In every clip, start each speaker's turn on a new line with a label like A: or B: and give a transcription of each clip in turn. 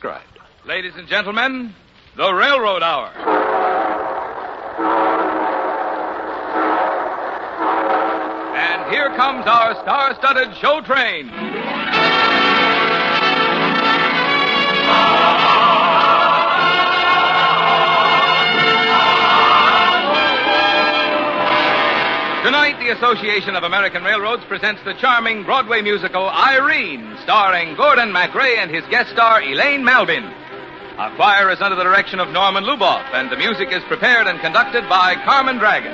A: transcribed.
B: Ladies and gentlemen, the Railroad Hour. And here comes our star-studded show train. Tonight, the Association of American Railroads presents the charming Broadway musical Irene, starring Gordon MacRae and his guest star Elaine Malbin. Our choir is under the direction of Norman Luboff, and the music is prepared and conducted by Carmen Dragon.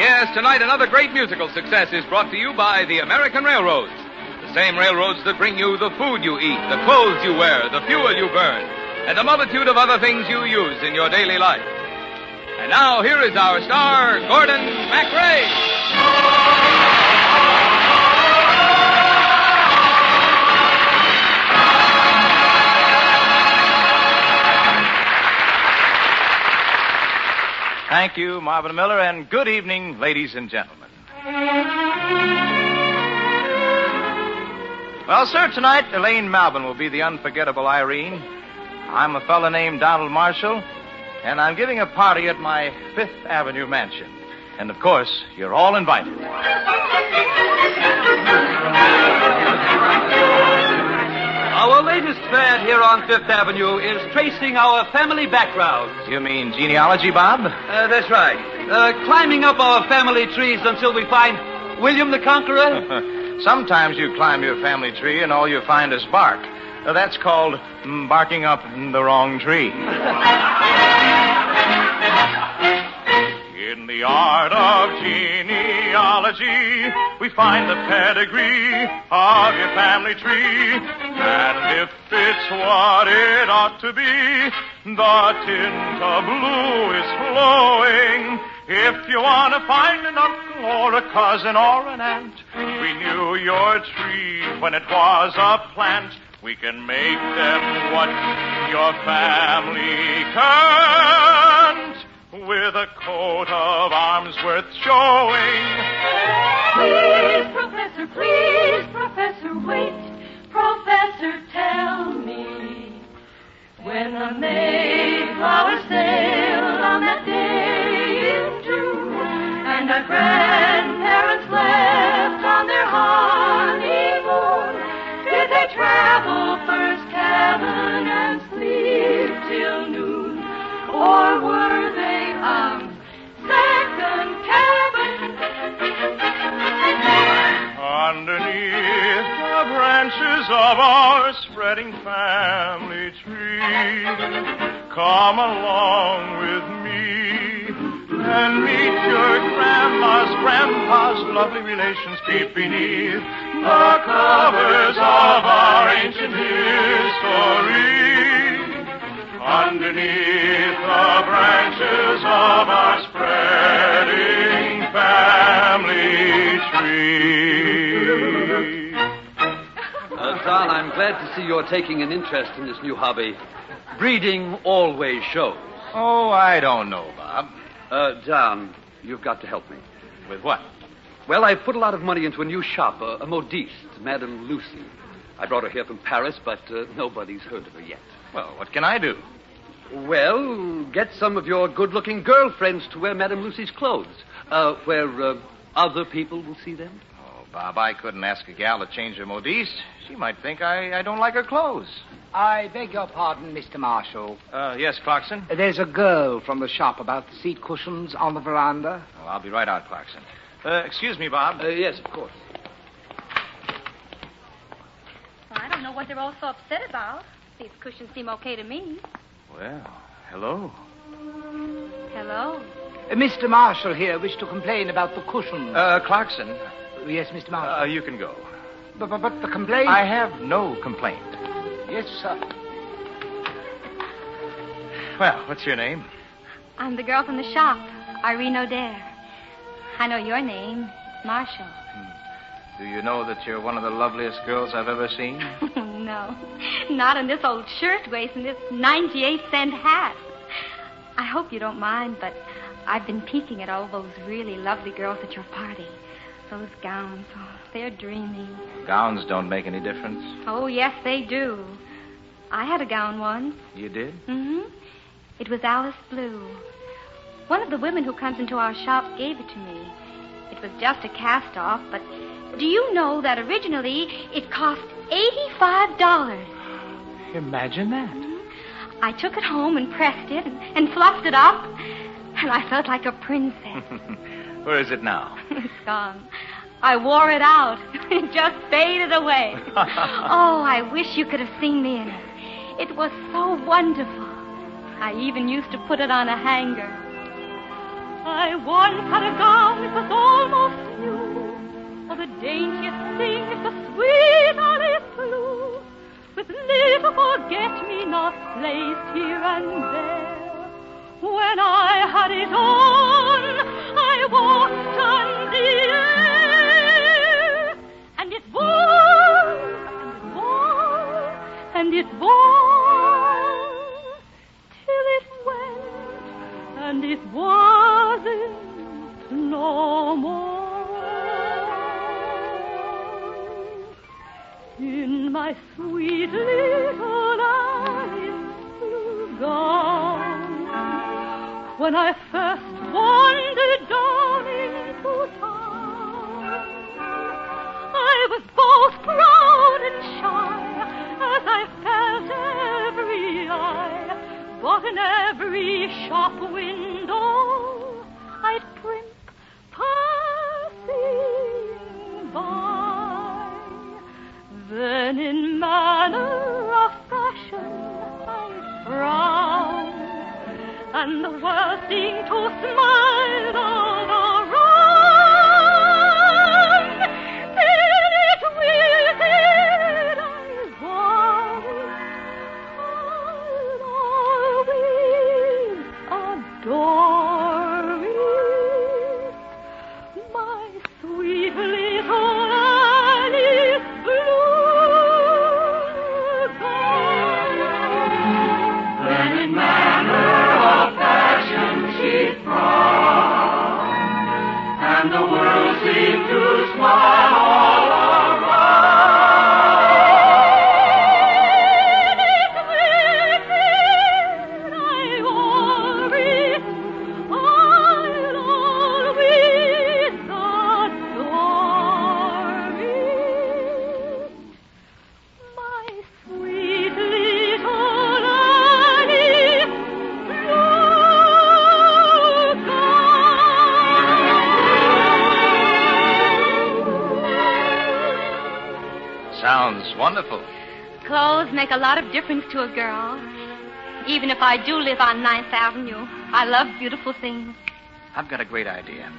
B: Yes, tonight another great musical success is brought to you by the American Railroads. The same railroads that bring you the food you eat, the clothes you wear, the fuel you burn, and a multitude of other things you use in your daily life. And now, here is our star, Gordon MacRae.
A: Thank you, Marvin Miller, and good evening, ladies and gentlemen. Well, sir, tonight, Elaine Malbin will be the unforgettable Irene. I'm a fellow named Donald Marshall, and I'm giving a party at my Fifth Avenue mansion. And, of course, you're all invited.
C: Our latest fad here on Fifth Avenue is tracing our family backgrounds.
A: You mean genealogy, Bob?
C: That's right. Climbing up our family trees until we find William the Conqueror.
A: Sometimes you climb your family tree and all you find is bark. That's called barking up the wrong tree. In the art of genealogy, we find the pedigree of your family tree. And if it's what it ought to be, the tint of blue is flowing. If you want to find an uncle or a cousin or an aunt, we knew your tree when it was a plant. We can make them what your family can't, with a coat of arms worth showing.
D: Please, Professor, wait. Professor, tell me, when the Mayflower sailed on that day in June, and our grandparents left on their honeymoon, did they travel first cabin and sleep till noon? Or were they on second cabin?
A: Underneath the branches of our spreading family tree, come along with me and meet your grandpa's lovely relations. Peep beneath the covers of our ancient history. Underneath the branches of our spreading family tree.
C: Don, I'm glad to see you're taking an interest in this new hobby. Breeding always shows.
A: Oh, I don't know, Bob.
C: Don, you've got to help me.
A: With what?
C: Well, I've put a lot of money into a new shop, a modiste, Madame Lucy. I brought her here from Paris, but nobody's heard of her yet.
A: Well, what can I do?
C: Well, get some of your good-looking girlfriends to wear Madame Lucy's clothes, where other people will see them.
A: Oh, Bob, I couldn't ask a gal to change her modiste. She might think I don't like her clothes.
E: I beg your pardon, Mr. Marshall.
A: Yes, Clarkson?
E: There's a girl from the shop about the seat cushions on the veranda.
A: Oh, I'll be right out, Clarkson. Excuse me, Bob.
C: Yes, of course.
F: Well, I don't know what they're all so upset about. These cushions seem okay to me.
A: Well, hello.
F: Hello.
E: Mr. Marshall here wished to complain about the cushions.
A: Clarkson.
E: Yes, Mr. Marshall.
A: You can go.
E: But the complaint...
A: I have no complaint.
E: Yes, sir.
A: Well, what's your name?
F: I'm the girl from the shop, Irene O'Dare. I know your name, Marshall.
A: Do you know that you're one of the loveliest girls I've ever seen?
F: No, not in this old shirtwaist and this 98-cent hat. I hope you don't mind, but I've been peeking at all those really lovely girls at your party. Those gowns, oh, they're dreamy.
A: Gowns don't make any difference.
F: Oh, yes, they do. I had a gown once.
B: You did?
F: Mm-hmm. It was Alice Blue. One of the women who comes into our shop gave it to me. It was just a cast-off, but do you know that originally it cost $85?
B: Imagine that.
F: I took it home and pressed it and fluffed it up, and I felt like a princess.
B: Where is it now?
F: It's gone. I wore it out. It just faded away. Oh, I wish you could have seen me in it. It was so wonderful. I even used to put it on a hanger. I once had a gown that was almost new. Oh, the daintiest thing is the sweet Alice Blue, with little forget-me-nots placed here and there. When I had it on, I walked on the air, and it was, and it was, till it went, and it wasn't no more. In my sweet little Alice Blue gown, when I first wandered down into town, I was both proud and shy, as I felt every eye, but in every shop window I'd primp passing by. Then in manner of fashion I frowned, and the world seemed to smile all around. Till it wilted, I was always adore it, my sweet little Alice Blue gown. Then in manner of fashion she frowned, and the world seemed to smile all around. It wilted, I wore it, I'll always adore it, my sweet little Alice Blue gown.
B: Sounds wonderful.
F: Clothes make a lot of difference to a girl. Even if I do live on 9th Avenue, I love beautiful things.
B: I've got a great idea.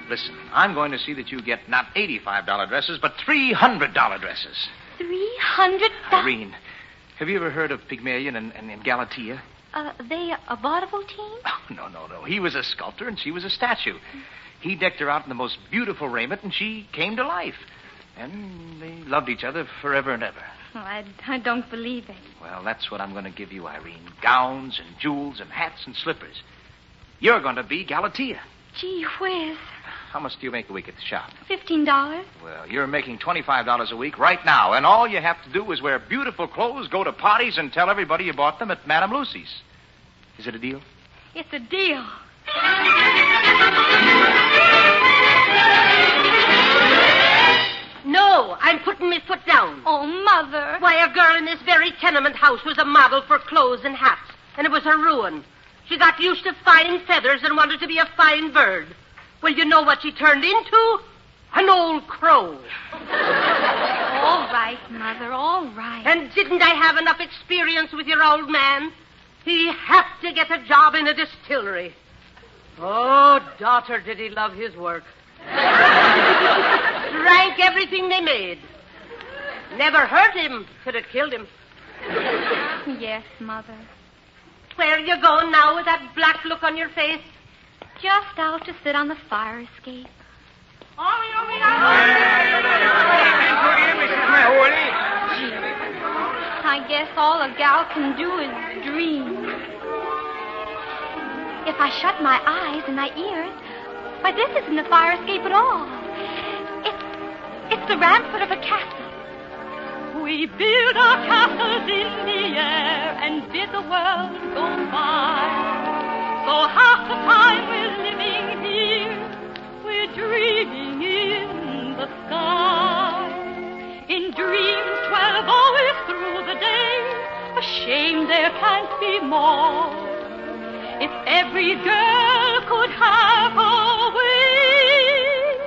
B: Listen, I'm going to see that you get not $85 dresses, but $300 dresses.
F: $300?
B: Irene, have you ever heard of Pygmalion and Galatea?
F: They a vaudeville team?
B: Oh, no. He was a sculptor and she was a statue. He decked her out in the most beautiful raiment and she came to life. And they loved each other forever and ever.
F: Oh, I don't believe it.
B: Well, that's what I'm going to give you, Irene. Gowns and jewels and hats and slippers. You're going to be Galatea.
F: Gee whiz.
B: How much do you make a week at the shop?
F: $15.
B: Well, you're making $25 a week right now, and all you have to do is wear beautiful clothes, go to parties, and tell everybody you bought them at Madame Lucy's. Is it a deal?
F: It's a deal.
G: No, I'm putting my foot down.
F: Oh, Mother.
G: Why, a girl in this very tenement house was a model for clothes and hats, and it was her ruin. She got used to fine feathers and wanted to be a fine bird. Well, you know what she turned into? An old crow.
F: All right, Mother, all right.
G: And didn't I have enough experience with your old man? He had to get a job in a distillery. Oh, daughter, did he love his work. Drank everything they made. Never hurt him. Could have killed him.
F: Yes, Mother.
G: Where are you going now with that black look on your face?
F: Just out to sit on the fire escape. I guess all a gal can do is dream. If I shut my eyes and my ears, why, this isn't a fire escape at all. It's the rampart of a castle.
D: We build our castles in the air and bid the world go by. So half the time we're living here, we're dreaming in the sky. In dreams 12 hours through the day, a shame there can't be more. If every girl could have her way,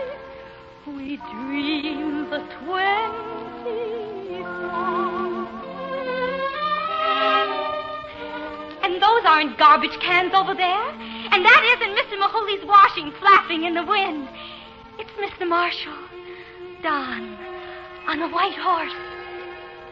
D: we dream the 24.
F: And those aren't garbage cans over there. And that isn't Mr. Mahouly's washing flapping in the wind. It's Mr. Marshall, Don, on a white horse,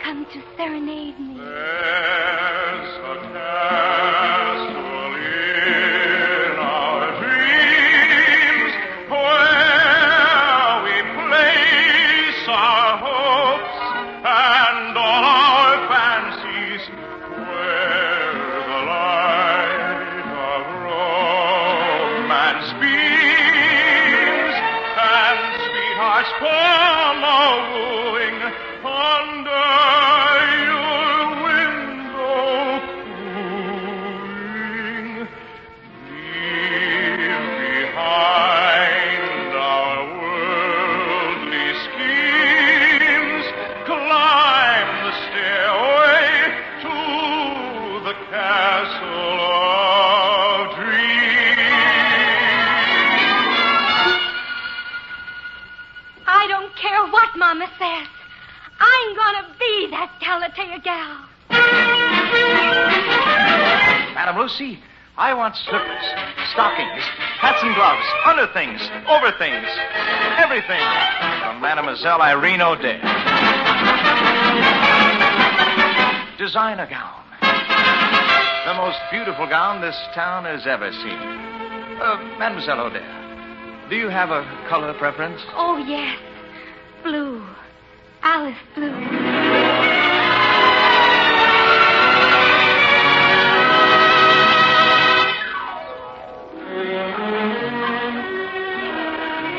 F: come to serenade me.
A: There's a castle in our dreams where we place our hopes and all our fancies, where the light of romance beams and sweethearts form a wooing under your window cooling. Leave behind our worldly schemes, climb the stairway to the castle of dreams.
F: I don't care what Mama says. I'm gonna be that Galatea gal.
H: Madam Lucy, I want slippers, stockings, hats and gloves, underthings, overthings, everything from Mademoiselle Irene O'Dare. Designer gown. The most beautiful gown this town has ever seen. Mademoiselle O'Dare, do you have a color preference?
F: Oh, yes. Blue. Alice blue.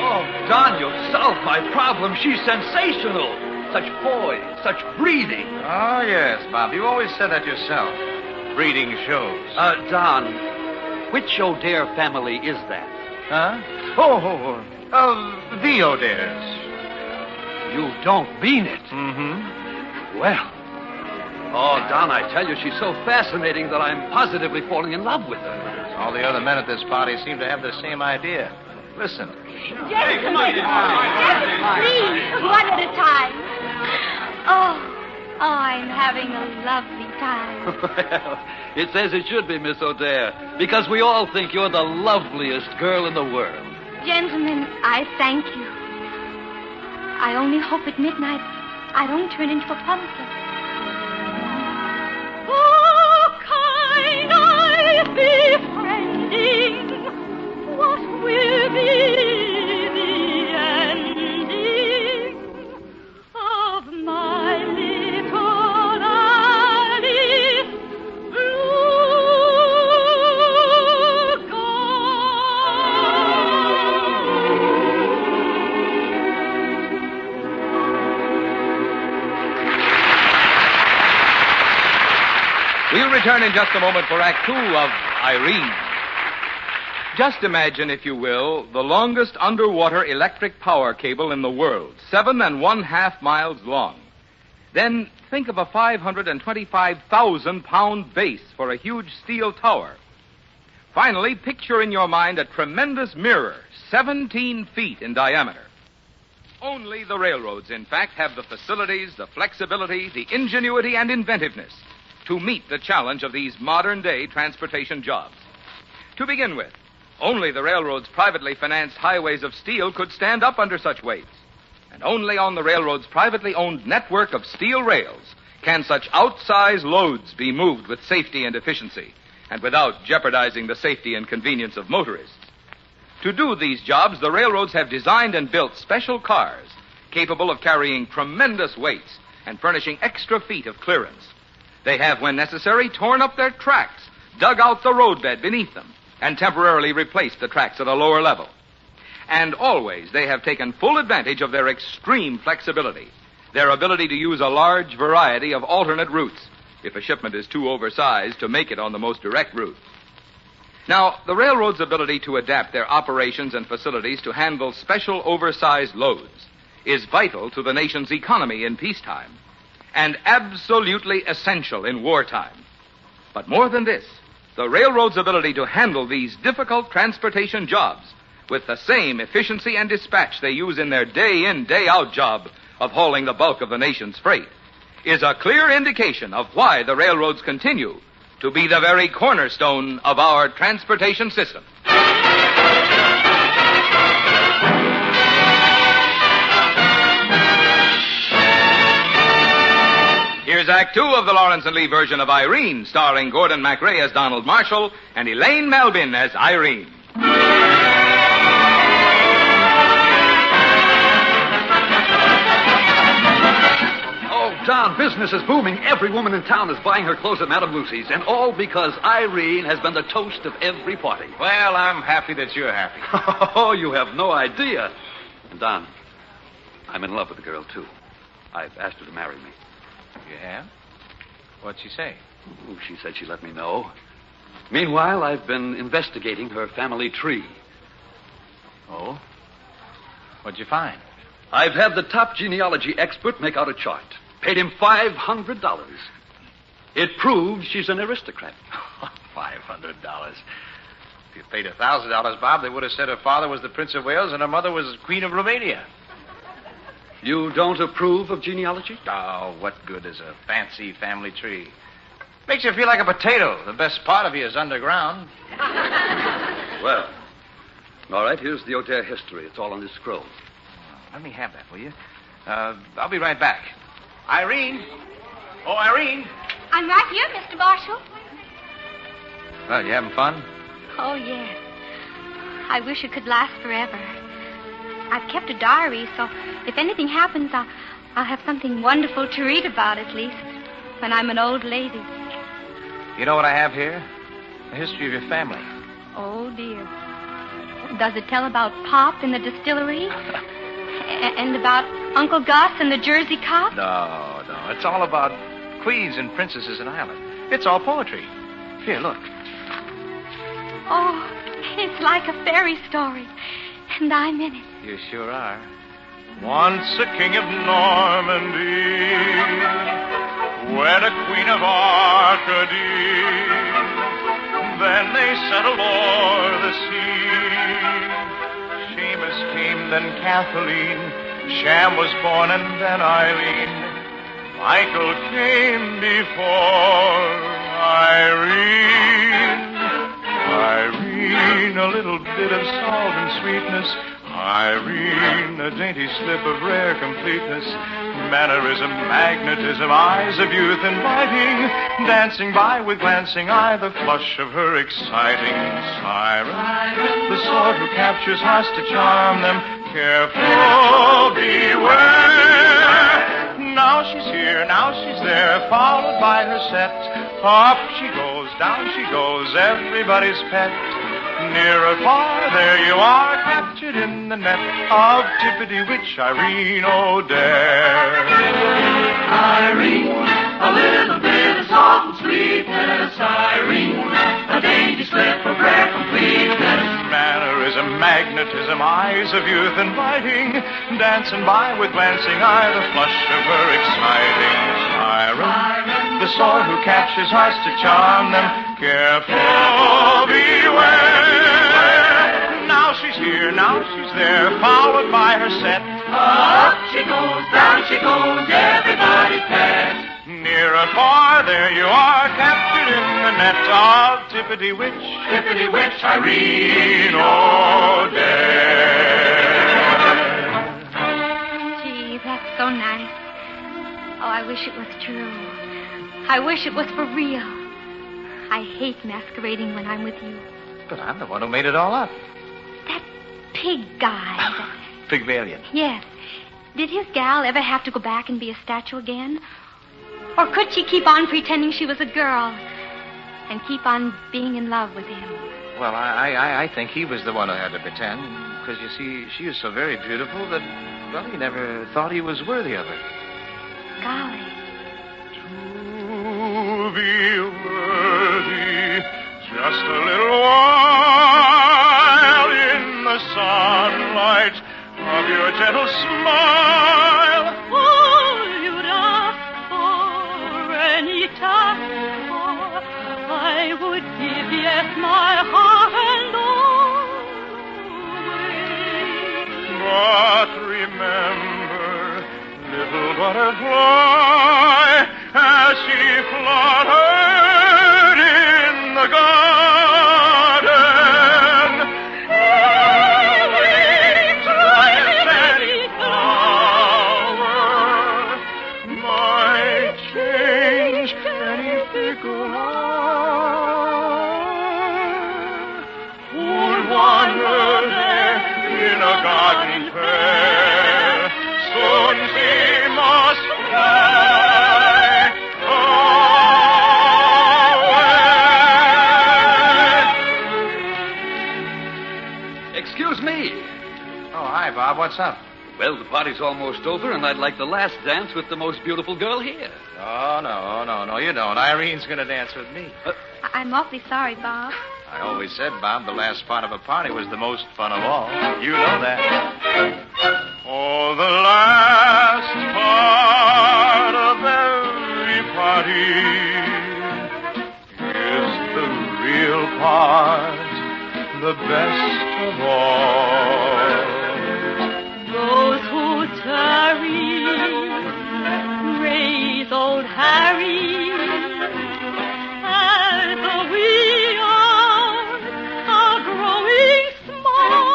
C: Oh, Don, you'll solve my problem. She's sensational. Such poise, such breeding.
H: Oh, yes, Bob. You always said that yourself. Breeding shows.
C: Don, which O'Dare family is that?
H: Huh? The O'Dares.
C: You don't mean it.
H: Mm-hmm.
C: Well. Oh, Don, I tell you, she's so fascinating that I'm positively falling in love with her.
H: All the other men at this party seem to have the same idea. Listen.
F: Gentlemen, please, one at a time. Oh, I'm having a lovely time.
C: Well, it's as it should be, Miss O'Dare, because we all think you're the loveliest girl in the world.
F: Gentlemen, I thank you. I only hope at midnight I don't turn into a pumpkin. Oh, kind I befriending, what will be the ending of my little Alice blue
B: We'll return in just a moment for Act 2 of Irene. Just imagine, if you will, the longest underwater electric power cable in the world, 7 1/2 miles long. Then think of a 525,000-pound base for a huge steel tower. Finally, picture in your mind a tremendous mirror, 17 feet in diameter. Only the railroads, in fact, have the facilities, the flexibility, the ingenuity, and inventiveness to meet the challenge of these modern-day transportation jobs. To begin with, only the railroads' privately financed highways of steel could stand up under such weights. And only on the railroads' privately owned network of steel rails can such outsized loads be moved with safety and efficiency, and without jeopardizing the safety and convenience of motorists. To do these jobs, the railroads have designed and built special cars capable of carrying tremendous weights and furnishing extra feet of clearance. They have, when necessary, torn up their tracks, dug out the roadbed beneath them, and temporarily replaced the tracks at a lower level. And always they have taken full advantage of their extreme flexibility. their ability to use a large variety of alternate routes if a shipment is too oversized to make it on the most direct route. Now, the railroad's ability to adapt their operations and facilities to handle special oversized loads is vital to the nation's economy in peacetime and absolutely essential in wartime. But more than this, the railroad's ability to handle these difficult transportation jobs with the same efficiency and dispatch they use in their day-in, day-out job of hauling the bulk of the nation's freight is a clear indication of why the railroads continue to be the very cornerstone of our transportation system. Here's Act Two of the Lawrence and Lee version of Irene, starring Gordon MacRae as Donald Marshall and Elaine Melvin as Irene.
C: Don, business is booming. Every woman in town is buying her clothes at Madame Lucy's, and all because Irene has been the toast of every party.
H: Well, I'm happy that you're happy.
C: Oh, you have no idea. And Don, I'm in love with the girl, too. I've asked her to marry me.
H: You have? What'd she say?
C: Oh, she said she'd let me know. Meanwhile, I've been investigating her family tree.
H: Oh? What'd you find?
C: I've had the top genealogy expert make out a chart. Paid him $500. It proves she's an aristocrat.
H: $500. If you paid $1,000, Bob, they would have said her father was the Prince of Wales and her mother was Queen of Romania.
C: You don't approve of genealogy?
H: Oh, what good is a fancy family tree? Makes you feel like a potato. The best part of you is underground.
C: Well, all right, here's the O'Dare history. It's all on this scroll.
H: Let me have that, will you? I'll be right back. Irene! Oh, Irene!
F: I'm right here, Mr. Marshall.
H: Well, you having fun?
F: Oh, yes. I wish it could last forever. I've kept a diary, so if anything happens, I'll have something wonderful to read about, at least, when I'm an old lady.
H: You know what I have here? The history of your family.
F: Oh, dear. Does it tell about Pop in the distillery? And about Uncle Gus and the Jersey cop?
H: No. It's all about queens and princesses in Ireland. It's all poetry. Here, look.
F: Oh, it's like a fairy story. And I'm in it.
H: You sure are.
A: Once a king of Normandy wed a queen of Arcady. Then they settled o'er the sea. Seamus came, then Kathleen. Sham was born, and then Eileen. Michael came before Irene. Irene, a little bit of salt and sweetness. Irene, a dainty slip of rare completeness. Mannerism, magnetism, eyes of youth inviting. Dancing by with glancing eye, the flush of her exciting. Siren, the sword who captures hearts to charm them. Careful, beware. Now she's here, now she's there, followed by her set. Up she goes, down she goes, everybody's pet. Near or far, there you are, captured in the net of Tippity Witch Irene O'Dare.
I: Irene, a little bit of salt and sweetness. Irene, a dainty slip of rare completeness.
A: Mannerism, magnetism, eyes of youth inviting. Dancing by with glancing eye, the flush of her exciting. Siren, the sword who captures hearts to charm them. Careful, beware. Now she's here, now she's there, followed by her set.
I: Up she goes, down she goes, everybody's pet.
A: Near or far, there you are, captured in the net of Tippity Witch.
I: Tippity Witch Irene
F: O'Dare. Gee, that's so nice. Oh, I wish it was true. I wish it was for real. I hate masquerading when I'm with you.
H: But I'm the one who made it all up.
F: That pig guy.
H: Pygmalion.
F: Yes. Did his gal ever have to go back and be a statue again? Or could she keep on pretending she was a girl and keep on being in love with him?
H: Well, I think he was the one who had to pretend. Because, you see, she is so very beautiful that, well, he never thought he was worthy of her.
F: golly.
A: To be worthy, just a little while in the sunlight of your gentle smile.
D: All you'd ask for, any task for, I would give, yes, my heart and always.
A: But remember, little butterfly, as she fluttered in the garden, early triumphant any flower might change any fickle hour. Who'd wander there in a garden fair? Soon she must fly away.
C: Excuse me.
H: Oh, hi, Bob. What's up?
C: Well, the party's almost over, and I'd like the last dance with the most beautiful girl here.
H: Oh, no, you don't. Irene's going to dance with me.
F: I'm awfully sorry, Bob.
H: I always said, Bob, the last part of a party was the most fun of all. You know that.
A: Oh, the last part of every party is the real part, the best of all.
D: Those who tarry raise old Harry as the wee arms are growing small.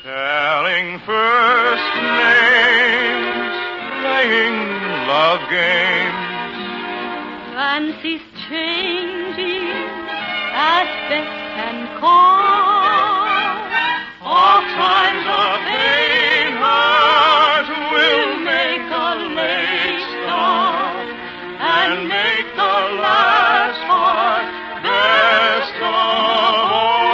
A: Telling first names, playing love games.
D: Fancies changing as best can call.
A: Oft times a faint heart will make a late start and make the last part best of all.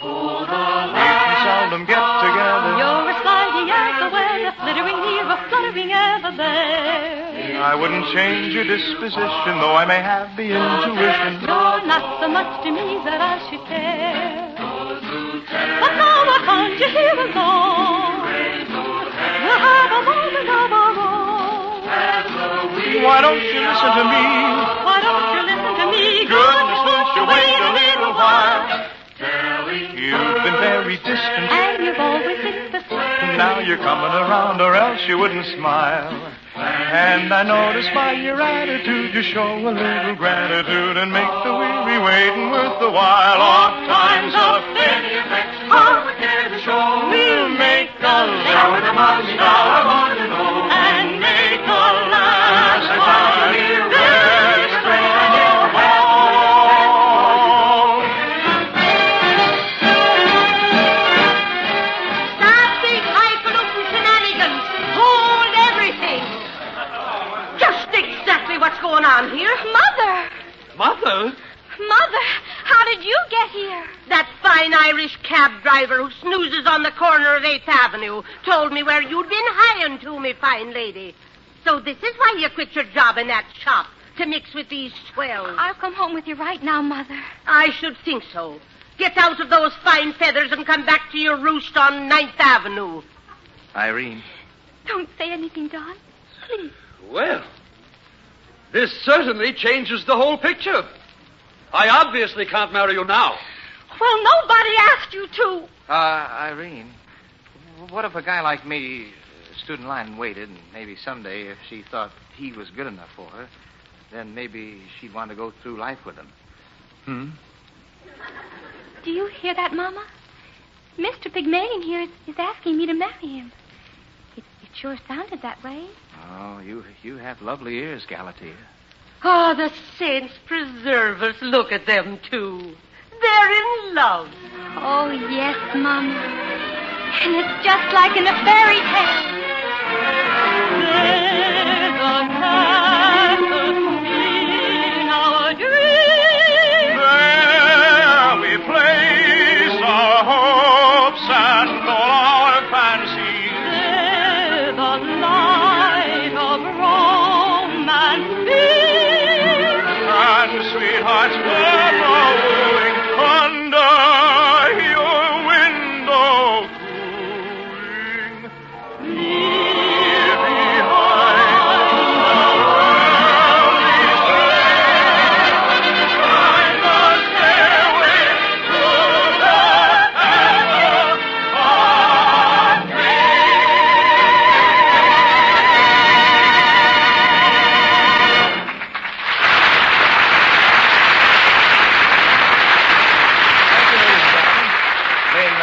A: Oh, the last seldom get together.
D: You're as sliding as the weather, flittering here, a fluttering ever there.
A: I wouldn't change your disposition, though I may have the intuition.
D: You're not so much to me that I should care. But now why can't you hear a song? We'll have a moment of our own.
A: Why don't you listen to me?
D: Why don't you listen to me?
A: Goodness, won't you wait a little while? You've been very distant,
D: And you've always been persistent.
A: now you're coming around, or else you wouldn't smile. And I notice by your attitude you show a little gratitude and make the weary waiting worth the while. Oft times of penny affection, we'll make the last and make the last party best of all.
G: Stop these highfalutin shenanigans. Hold everything. Just exactly what's going on here.
F: Mother!
C: Mother?
F: Mother, how did you get here?
G: That fine Irish cab driver who snoozes on the corner of 8th Avenue told me where you'd been hieing to, me fine lady. So this is why you quit your job in that shop, to mix with these swells.
F: I'll come home with you right now, Mother.
G: I should think so. Get out of those fine feathers and come back to your roost on 9th Avenue.
H: Irene.
F: Don't say anything, Don. Please.
C: Well, this certainly changes the whole picture. I obviously can't marry you now.
F: Well, nobody asked you to.
H: Irene, what if a guy like me stood in line and waited, and maybe someday if she thought he was good enough for her, then maybe she'd want to go through life with him?
F: Do you hear that, Mama? Mr. Pygmalion here is asking me to marry him. It sure sounded that way.
H: Oh, you have lovely ears, Galatea.
G: Oh, the saints preserve us. Look at them, too. They're in love.
F: Oh, yes, Mama. And it's just like in a fairy tale.
D: There's a castle in our dream.
A: There we place our hopes and all our fancies.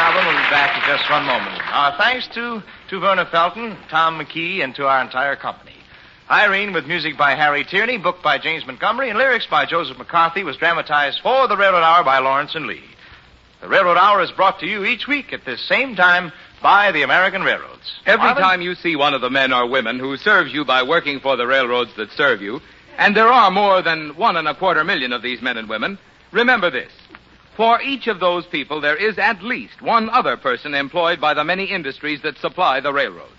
H: Malvin. We'll be back in just one moment. Our thanks to Werner Felton, Tom McKee, and to our entire company. Irene, with music by Harry Tierney, book by James Montgomery, and lyrics by Joseph McCarthy, was dramatized for the Railroad Hour by Lawrence and Lee. The Railroad Hour is brought to you each week at this same time by the American Railroads.
B: Every
H: Marvin?
B: time you see one of the men or women who serves you by working for the railroads that serve you, and there are more than 1.25 million of these men and women, remember this. For each of those people, there is at least one other person employed by the many industries that supply the railroads.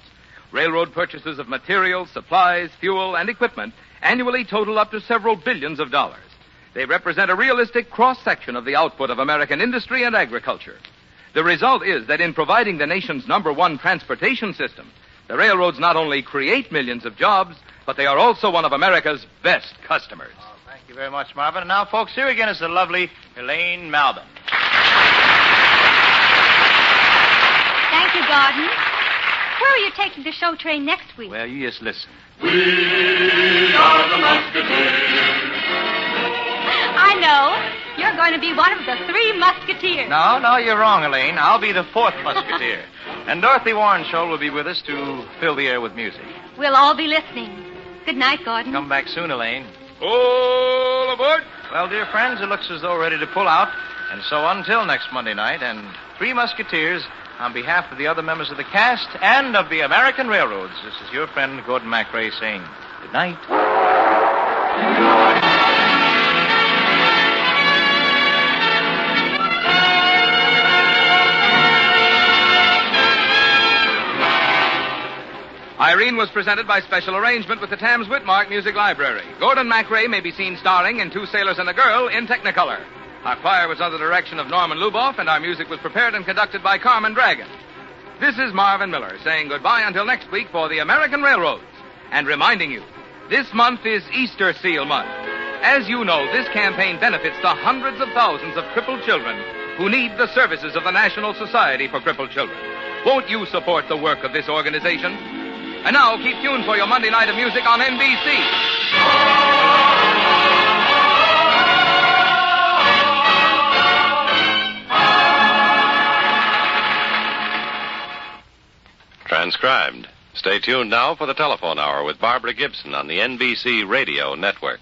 B: Railroad purchases of materials, supplies, fuel, and equipment annually total up to several billions of dollars. They represent a realistic cross-section of the output of American industry and agriculture. The result is that in providing the nation's #1 transportation system, the railroads not only create millions of jobs, but they are also one of America's best customers.
H: Oh, thank you very much, Marvin. And now, folks, here again is the lovely Elaine Malvin.
F: Thank you, Gordon. Where are you taking the show train next week?
H: Well, you just listen.
I: We are the Musketeers.
F: I know. You're going to be one of the 3 Musketeers.
H: No, you're wrong, Elaine. I'll be the 4th Musketeer. And Dorothy Warrenshow will be with us to fill the air with music.
F: We'll all be listening. Good night, Gordon.
H: Come back soon, Elaine.
B: All aboard!
H: Well, dear friends, it looks as though we're ready to pull out. And so until next Monday night, and 3 Musketeers, on behalf of the other members of the cast and of the American Railroads, this is your friend Gordon MacRae saying good night.
B: Irene was presented by special arrangement with the Tams Whitmark Music Library. Gordon MacRae may be seen starring in 2 Sailors and a Girl in Technicolor. Our choir was under the direction of Norman Luboff, and our music was prepared and conducted by Carmen Dragon. This is Marvin Miller saying goodbye until next week for the American Railroads, and reminding you, this month is Easter Seal Month. As you know, this campaign benefits the hundreds of thousands of crippled children who need the services of the National Society for Crippled Children. Won't you support the work of this organization? And now, keep tuned for your Monday night of music on NBC.
J: Transcribed. Stay tuned now for the telephone hour with Barbara Gibson on the NBC Radio Network.